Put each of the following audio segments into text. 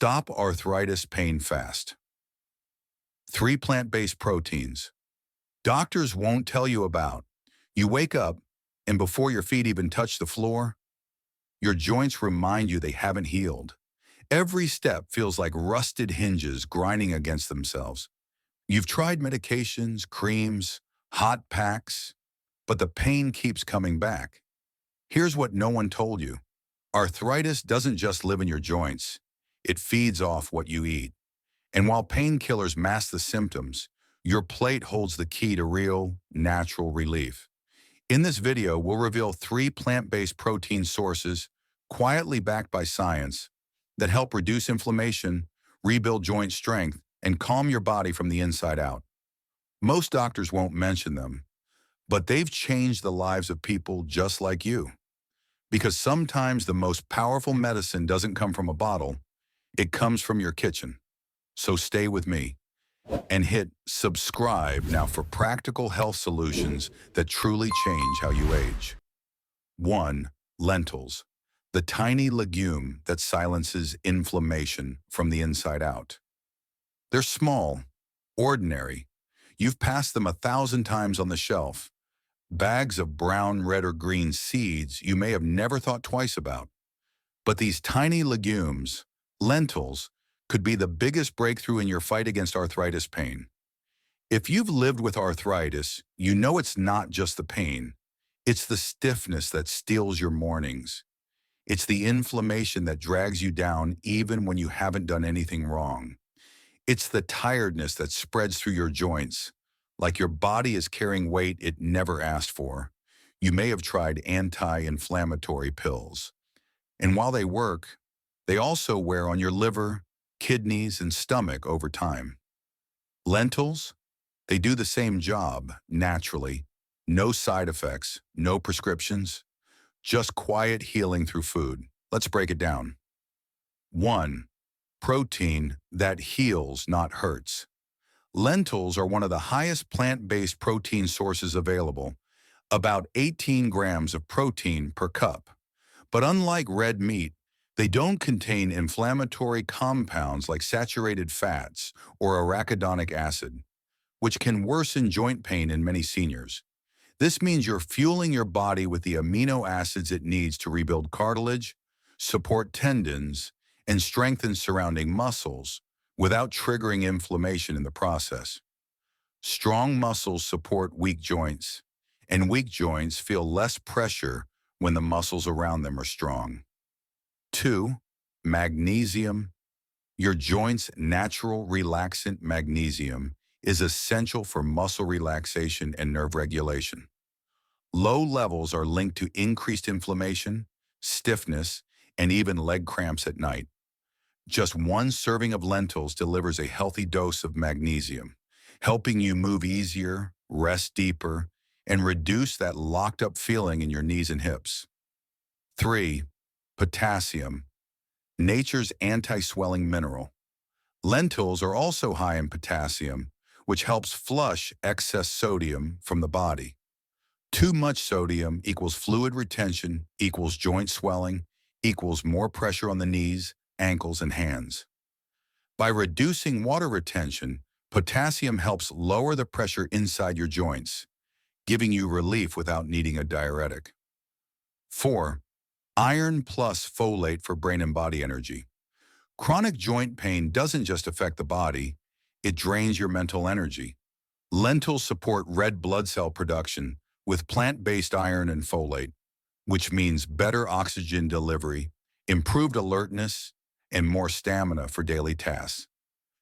Stop arthritis pain fast. 3 plant-based proteins. Doctors won't tell you about. You wake up, and before your feet even touch the floor, your joints remind you they haven't healed. Every step feels like rusted hinges grinding against themselves. You've tried medications, creams, hot packs, but the pain keeps coming back. Here's what no one told you. Arthritis doesn't just live in your joints. It feeds off what you eat. And while painkillers mask the symptoms, your plate holds the key to real, natural relief. In this video, we'll reveal 3 plant-based protein sources, quietly backed by science, that help reduce inflammation, rebuild joint strength, and calm your body from the inside out. Most doctors won't mention them, but they've changed the lives of people just like you. Because sometimes the most powerful medicine doesn't come from a bottle, it comes from your kitchen. So stay with me and hit subscribe now for practical health solutions that truly change how you age. 1. Lentils, the tiny legume that silences inflammation from the inside out. They're small, ordinary. You've passed them 1,000 times on the shelf. Bags of brown, red, or green seeds you may have never thought twice about. But these tiny legumes, lentils, could be the biggest breakthrough in your fight against arthritis pain. If you've lived with arthritis, you know it's not just the pain. It's the stiffness that steals your mornings. It's the inflammation that drags you down even when you haven't done anything wrong. It's the tiredness that spreads through your joints, like your body is carrying weight it never asked for. You may have tried anti-inflammatory pills. And while they work, they also wear on your liver, kidneys, and stomach over time. Lentils, they do the same job, naturally. No side effects, no prescriptions, just quiet healing through food. Let's break it down. 1. Protein that heals, not hurts. Lentils are one of the highest plant-based protein sources available, about 18 grams of protein per cup. But unlike red meat, they don't contain inflammatory compounds like saturated fats or arachidonic acid, which can worsen joint pain in many seniors. This means you're fueling your body with the amino acids it needs to rebuild cartilage, support tendons, and strengthen surrounding muscles without triggering inflammation in the process. Strong muscles support weak joints, and weak joints feel less pressure when the muscles around them are strong. 2. Magnesium. Your joint's natural relaxant magnesium is essential for muscle relaxation and nerve regulation. Low levels are linked to increased inflammation, stiffness, and even leg cramps at night. Just 1 serving of lentils delivers a healthy dose of magnesium, helping you move easier, rest deeper, and reduce that locked-up feeling in your knees and hips. 3. Potassium, nature's anti-swelling mineral. Lentils are also high in potassium, which helps flush excess sodium from the body. Too much sodium equals fluid retention, equals joint swelling, equals more pressure on the knees, ankles, and hands. By reducing water retention, potassium helps lower the pressure inside your joints, giving you relief without needing a diuretic. 4. Iron plus folate for brain and body energy. Chronic joint pain doesn't just affect the body, it drains your mental energy. Lentils support red blood cell production with plant-based iron and folate, which means better oxygen delivery, improved alertness, and more stamina for daily tasks.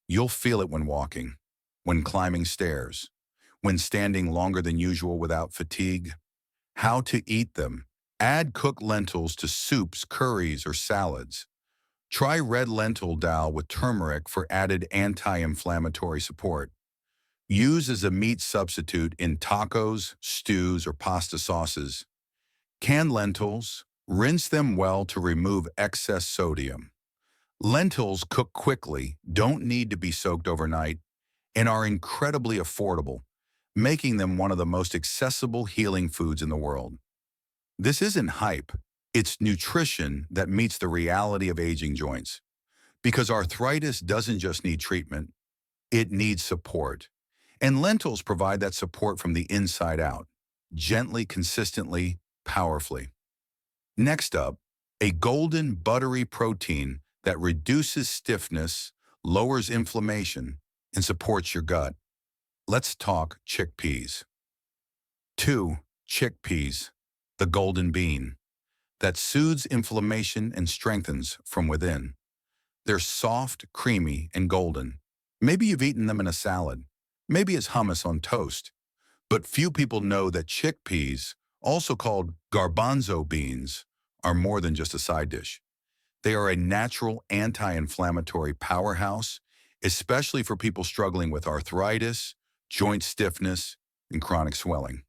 You'll feel it when walking, when climbing stairs, when standing longer than usual without fatigue. How to eat them. Add cooked lentils to soups, curries, or salads. Try red lentil dal with turmeric for added anti-inflammatory support. Use as a meat substitute in tacos, stews, or pasta sauces. Canned lentils, rinse them well to remove excess sodium. Lentils cook quickly, don't need to be soaked overnight, and are incredibly affordable, making them one of the most accessible healing foods in the world. This isn't hype, it's nutrition that meets the reality of aging joints. Because arthritis doesn't just need treatment, it needs support. And lentils provide that support from the inside out, gently, consistently, powerfully. Next up, a golden buttery protein that reduces stiffness, lowers inflammation, and supports your gut. Let's talk chickpeas. 2. Chickpeas, the golden bean, that soothes inflammation and strengthens from within. They're soft, creamy, and golden. Maybe you've eaten them in a salad, maybe as hummus on toast. But few people know that chickpeas, also called garbanzo beans, are more than just a side dish. They are a natural anti-inflammatory powerhouse, especially for people struggling with arthritis, joint stiffness, and chronic swelling.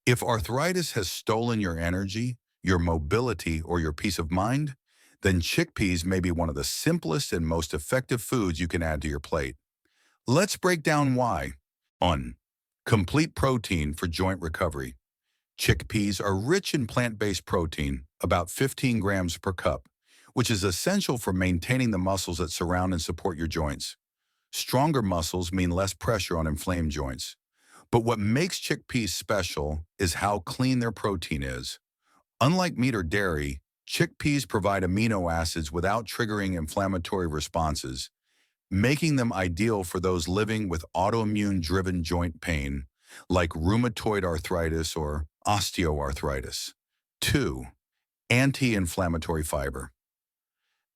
If arthritis has stolen your energy, your mobility, or your peace of mind, then chickpeas may be one of the simplest and most effective foods you can add to your plate. Let's break down why. 1. Complete protein for joint recovery. Chickpeas are rich in plant-based protein, about 15 grams per cup, which is essential for maintaining the muscles that surround and support your joints. Stronger muscles mean less pressure on inflamed joints. But what makes chickpeas special is how clean their protein is. Unlike meat or dairy, chickpeas provide amino acids without triggering inflammatory responses, making them ideal for those living with autoimmune-driven joint pain, like rheumatoid arthritis or osteoarthritis. 2. Anti-inflammatory fiber.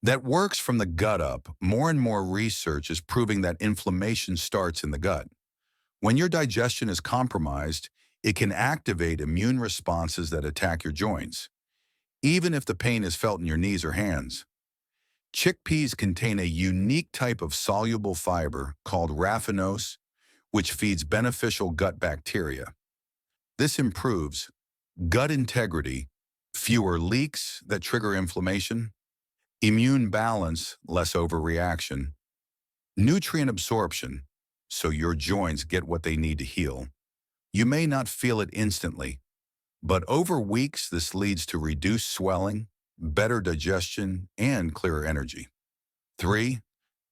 That works from the gut up. More and more research is proving that inflammation starts in the gut. When your digestion is compromised, it can activate immune responses that attack your joints, even if the pain is felt in your knees or hands. Chickpeas contain a unique type of soluble fiber called raffinose, which feeds beneficial gut bacteria. This improves gut integrity, fewer leaks that trigger inflammation, immune balance, less overreaction, nutrient absorption, so your joints get what they need to heal. You may not feel it instantly, but over weeks this leads to reduced swelling, better digestion, and clearer energy. 3.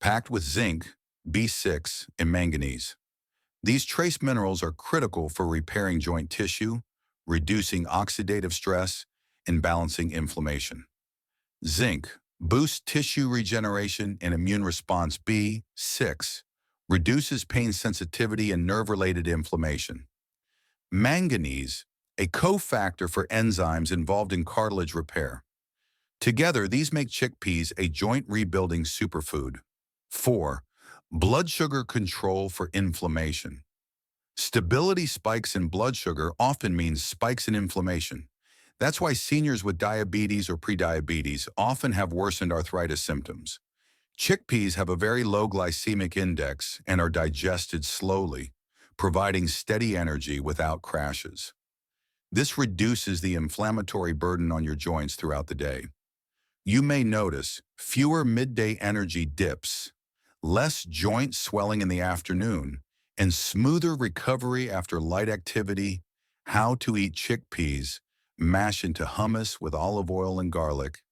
Packed with zinc, B6, and manganese. These trace minerals are critical for repairing joint tissue, reducing oxidative stress, and balancing inflammation. Zinc boosts tissue regeneration and immune response. B6 reduces pain sensitivity and nerve-related inflammation. Manganese, a cofactor for enzymes involved in cartilage repair. Together, these make chickpeas a joint rebuilding superfood. 4. Blood sugar control for inflammation. Stability spikes in blood sugar often means spikes in inflammation. That's why seniors with diabetes or prediabetes often have worsened arthritis symptoms. Chickpeas have a very low glycemic index and are digested slowly, providing steady energy without crashes. This reduces the inflammatory burden on your joints throughout the day. You may notice fewer midday energy dips, less joint swelling in the afternoon, and smoother recovery after light activity. How to eat chickpeas: mash into hummus with olive oil and garlic,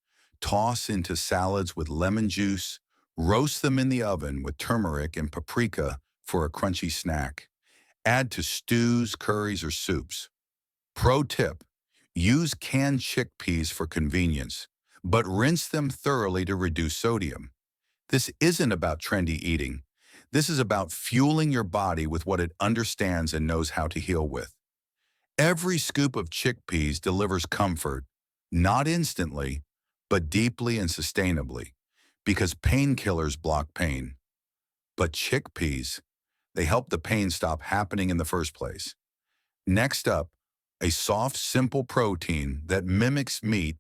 toss into salads with lemon juice, roast them in the oven with turmeric and paprika for a crunchy snack. Add to stews, curries, or soups. Pro tip: use canned chickpeas for convenience, but rinse them thoroughly to reduce sodium. This isn't about trendy eating. This is about fueling your body with what it understands and knows how to heal with. Every scoop of chickpeas delivers comfort, not instantly, but deeply and sustainably, because painkillers block pain. But chickpeas, they help the pain stop happening in the first place. Next up, a soft, simple protein that mimics meat,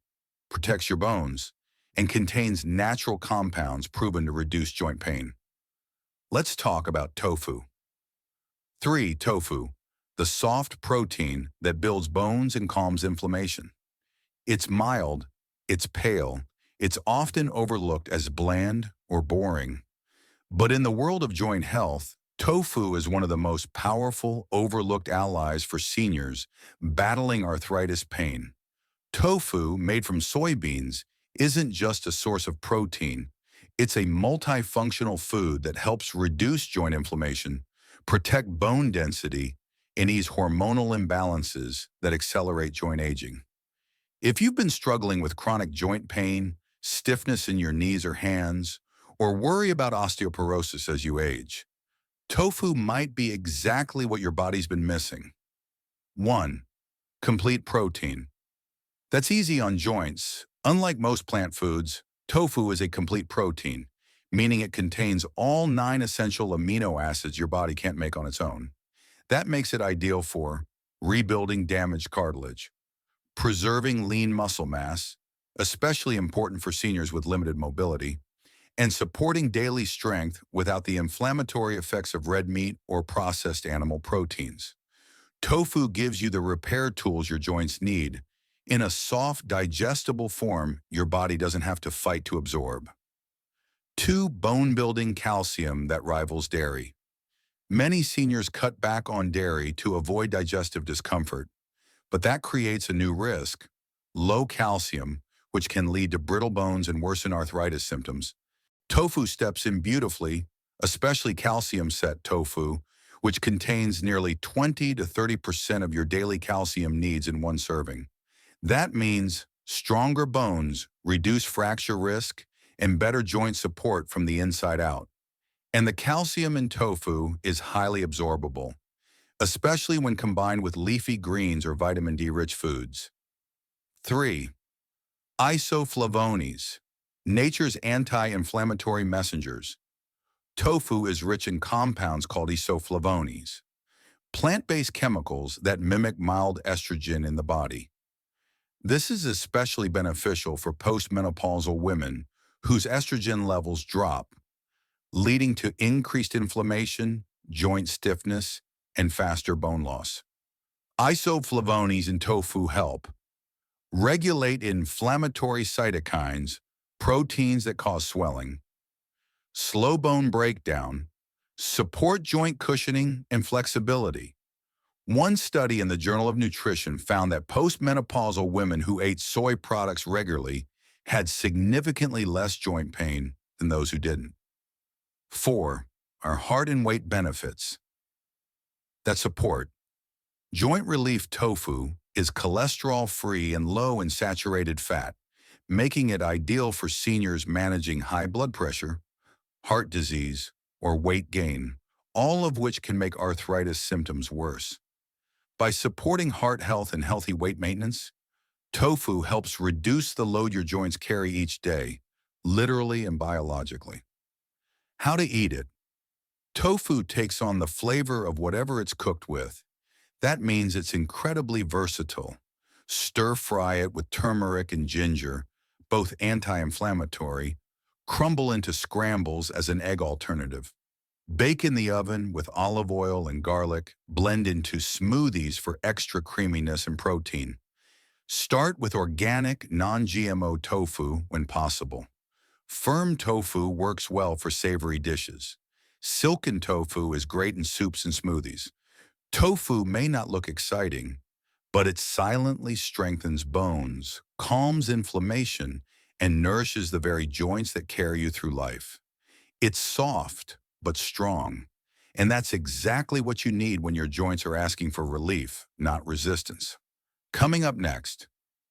protects your bones, and contains natural compounds proven to reduce joint pain. Let's talk about tofu. 3. Tofu, the soft protein that builds bones and calms inflammation. It's mild, it's pale, it's often overlooked as bland or boring. But in the world of joint health, tofu is one of the most powerful, overlooked allies for seniors battling arthritis pain. Tofu, made from soybeans, isn't just a source of protein. It's a multifunctional food that helps reduce joint inflammation, protect bone density, and ease hormonal imbalances that accelerate joint aging. If you've been struggling with chronic joint pain, stiffness in your knees or hands, or worry about osteoporosis as you age, tofu might be exactly what your body's been missing. 1. Complete protein. That's easy on joints. Unlike most plant foods, tofu is a complete protein, meaning it contains all 9 essential amino acids your body can't make on its own. That makes it ideal for rebuilding damaged cartilage, preserving lean muscle mass, especially important for seniors with limited mobility, and supporting daily strength without the inflammatory effects of red meat or processed animal proteins. Tofu gives you the repair tools your joints need in a soft, digestible form your body doesn't have to fight to absorb. 2. Bone-building calcium that rivals dairy. Many seniors cut back on dairy to avoid digestive discomfort, but that creates a new risk: low calcium, which can lead to brittle bones and worsen arthritis symptoms. Tofu steps in beautifully, especially calcium-set tofu, which contains nearly 20 to 30% of your daily calcium needs in one serving. That means stronger bones, reduced fracture risk, and better joint support from the inside out. And the calcium in tofu is highly absorbable, especially when combined with leafy greens or vitamin D-rich foods. 3. Isoflavones, nature's anti-inflammatory messengers. Tofu is rich in compounds called isoflavones, plant-based chemicals that mimic mild estrogen in the body. This is especially beneficial for postmenopausal women whose estrogen levels drop, leading to increased inflammation, joint stiffness, and faster bone loss. Isoflavones in tofu help regulate inflammatory cytokines, proteins that cause swelling, slow bone breakdown, support joint cushioning and flexibility. One study in the Journal of Nutrition found that postmenopausal women who ate soy products regularly had significantly less joint pain than those who didn't. 4. Our heart and weight benefits that support. Joint relief tofu is cholesterol-free and low in saturated fat, making it ideal for seniors managing high blood pressure, heart disease, or weight gain, all of which can make arthritis symptoms worse. By supporting heart health and healthy weight maintenance, tofu helps reduce the load your joints carry each day, literally and biologically. How to eat it. Tofu takes on the flavor of whatever it's cooked with. That means it's incredibly versatile. Stir-fry it with turmeric and ginger, both anti-inflammatory. Crumble into scrambles as an egg alternative. Bake in the oven with olive oil and garlic. Blend into smoothies for extra creaminess and protein. Start with organic, non-GMO tofu when possible. Firm tofu works well for savory dishes. Silken tofu is great in soups and smoothies. Tofu may not look exciting, but it silently strengthens bones, calms inflammation, and nourishes the very joints that carry you through life. It's soft, but strong. And that's exactly what you need when your joints are asking for relief, not resistance. Coming up next,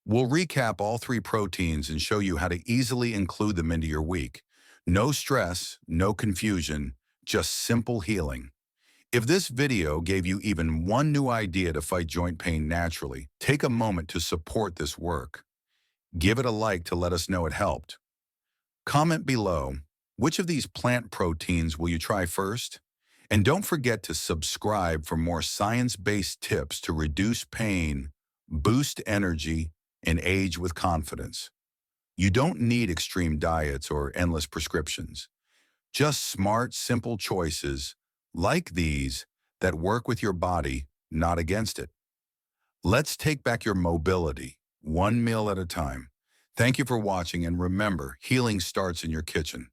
we'll recap all 3 proteins and show you how to easily include them into your week. No stress, no confusion, just simple healing. If this video gave you even one new idea to fight joint pain naturally, take a moment to support this work. Give it a like to let us know it helped. Comment below, which of these plant proteins will you try first? And don't forget to subscribe for more science-based tips to reduce pain, boost energy, and age with confidence. You don't need extreme diets or endless prescriptions. Just smart, simple choices like these that work with your body, not against it. Let's take back your mobility, one meal at a time. Thank you for watching, and remember, healing starts in your kitchen.